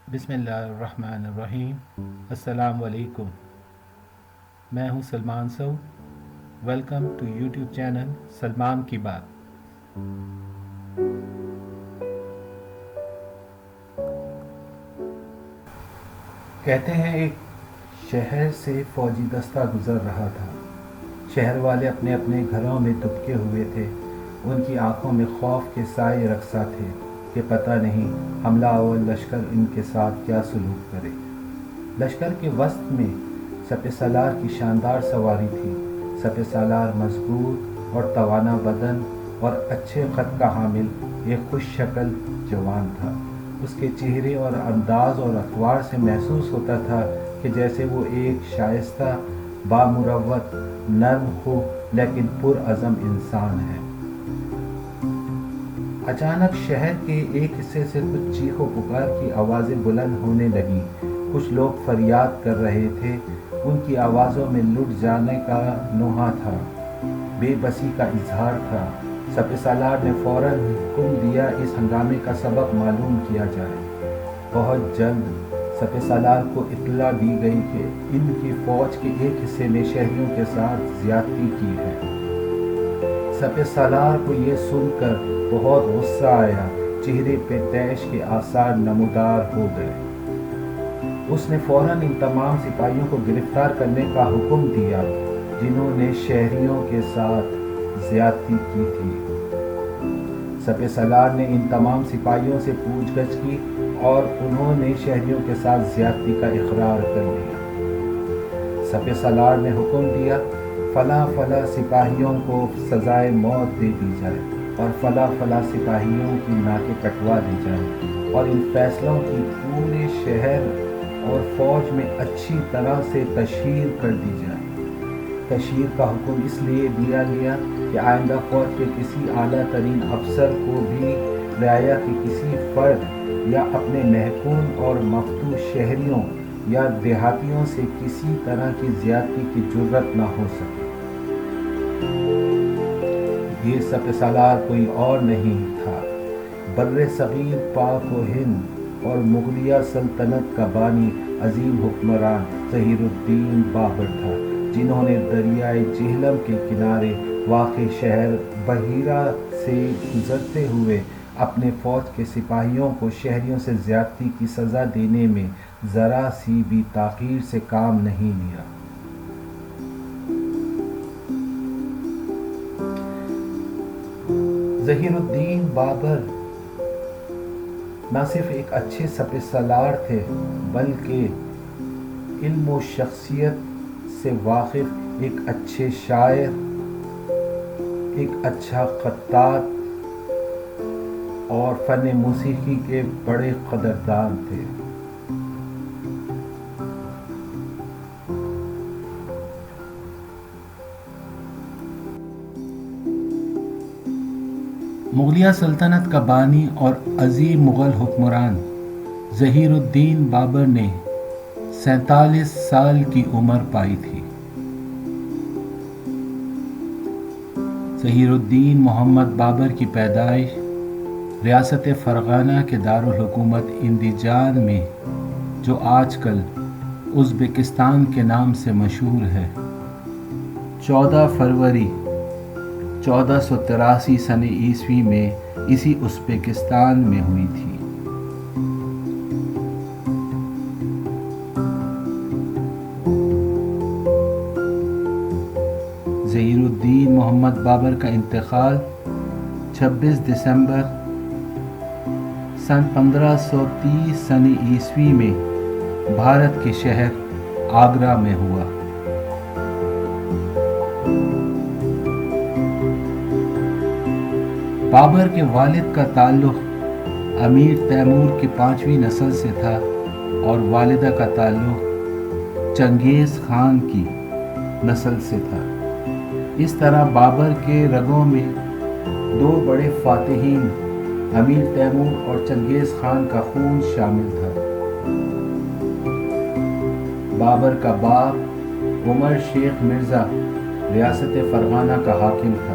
بسم اللہ الرحمن الرحیم۔ السلام علیکم، میں ہوں Salman Saud. Welcome to YouTube channel Salman کی بات۔ کہتے ہیں ایک شہر سے فوجی دستہ گزر رہا تھا۔ شہر والے اپنے اپنے گھروں میں دبکے ہوئے تھے۔ ان کی آنکھوں میں خوف کے سائے رقصہ تھے کہ پتہ نہیں حملہ آور لشکر ان کے ساتھ کیا سلوک کرے۔ لشکر کے وسط میں سپہ سالار کی شاندار سواری تھی۔ سپہ سالار مضبوط اور توانا بدن اور اچھے قد کا حامل ایک خوش شکل جوان تھا۔ اس کے چہرے اور انداز اور اطوار سے محسوس ہوتا تھا کہ جیسے وہ ایک شائستہ، بامروت، نرم خو لیکن پرعزم انسان ہے۔ اچانک شہر کے ایک حصے سے کچھ چیخ و پکار کی آوازیں بلند ہونے لگیں۔ کچھ لوگ فریاد کر رہے تھے۔ ان کی آوازوں میں لٹ جانے کا نوحہ تھا، بے بسی کا اظہار تھا۔ سپہ سالار نے فوراً حکم دیا اس ہنگامے کا سبب معلوم کیا جائے۔ بہت جلد سپہ سالار کو اطلاع دی گئی کہ ان کی فوج کے ایک حصے نے شہریوں کے ساتھ زیادتی کی ہے۔ سپہ سالار کو یہ سن کر بہت غصہ آیا۔ چہرے پہ طیش کے آثار نمودار ہو گئے۔ اس نے فوراً ان تمام سپاہیوں کو گرفتار کرنے کا حکم دیا جنہوں نے شہریوں کے ساتھ زیادتی کی تھی۔ سپہ سالار نے ان تمام سپاہیوں سے پوچھ گچھ کی اور انہوں نے شہریوں کے ساتھ زیادتی کا اقرار کر لیا۔ سپہ سالار نے حکم دیا فلاں فلاں سپاہیوں کو سزائے موت دے دی جائے اور فلاں فلاں سپاہیوں کی ناکیں کٹوا دی جائیں، اور ان فیصلوں کی پورے شہر اور فوج میں اچھی طرح سے تشہیر کر دی جائے۔ تشہیر کا حکم اس لیے دیا گیا کہ آئندہ فوج کے کسی اعلیٰ ترین افسر کو بھی رعایا کے کسی فرد یا اپنے محکوم اور مفتوح شہریوں یا دیہاتیوں سے کسی طرح کی زیادتی کی جرات نہ ہو سکے۔ یہ سپہ سالار کوئی اور نہیں تھا، بر صغیر پاک و ہند اور مغلیہ سلطنت کا بانی عظیم حکمران ظہیر الدین بابر تھا، جنہوں نے دریائے جہلم کے کنارے واقع شہر بحیرہ سے گزرتے ہوئے اپنے فوج کے سپاہیوں کو شہریوں سے زیادتی کی سزا دینے میں ذرا سی بھی تاخیر سے کام نہیں لیا۔ ظہیر الدین بابر نہ صرف ایک اچھے سپہ سالار تھے بلکہ علم و شخصیت سے واقف ایک اچھے شاعر، ایک اچھا خطاط اور فن موسیقی کے بڑے قدردان تھے۔ مغلیہ سلطنت کا بانی اور عظیم مغل حکمران ظہیر الدین بابر نے 47 سال کی عمر پائی تھی۔ ظہیر الدین محمد بابر کی پیدائش ریاست فرغانہ کے دارالحکومت اندیجان میں، جو آج کل ازبکستان کے نام سے مشہور ہے، 14 فروری 1483 سن عیسوی میں اسی ازبکستان میں ہوئی تھی۔ ظہیر الدین محمد بابر کا انتقال 26 دسمبر سن 1530 سن عیسوی میں بھارت کے شہر آگرہ میں ہوا۔ بابر کے والد کا تعلق امیر تیمور کی 5ویں نسل سے تھا اور والدہ کا تعلق چنگیز خان کی نسل سے تھا۔ اس طرح بابر کے رگوں میں 2 بڑے فاتحین امیر تیمور اور چنگیز خان کا خون شامل تھا۔ بابر کا باپ عمر شیخ مرزا ریاست فرغانہ کا حاکم تھا۔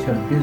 26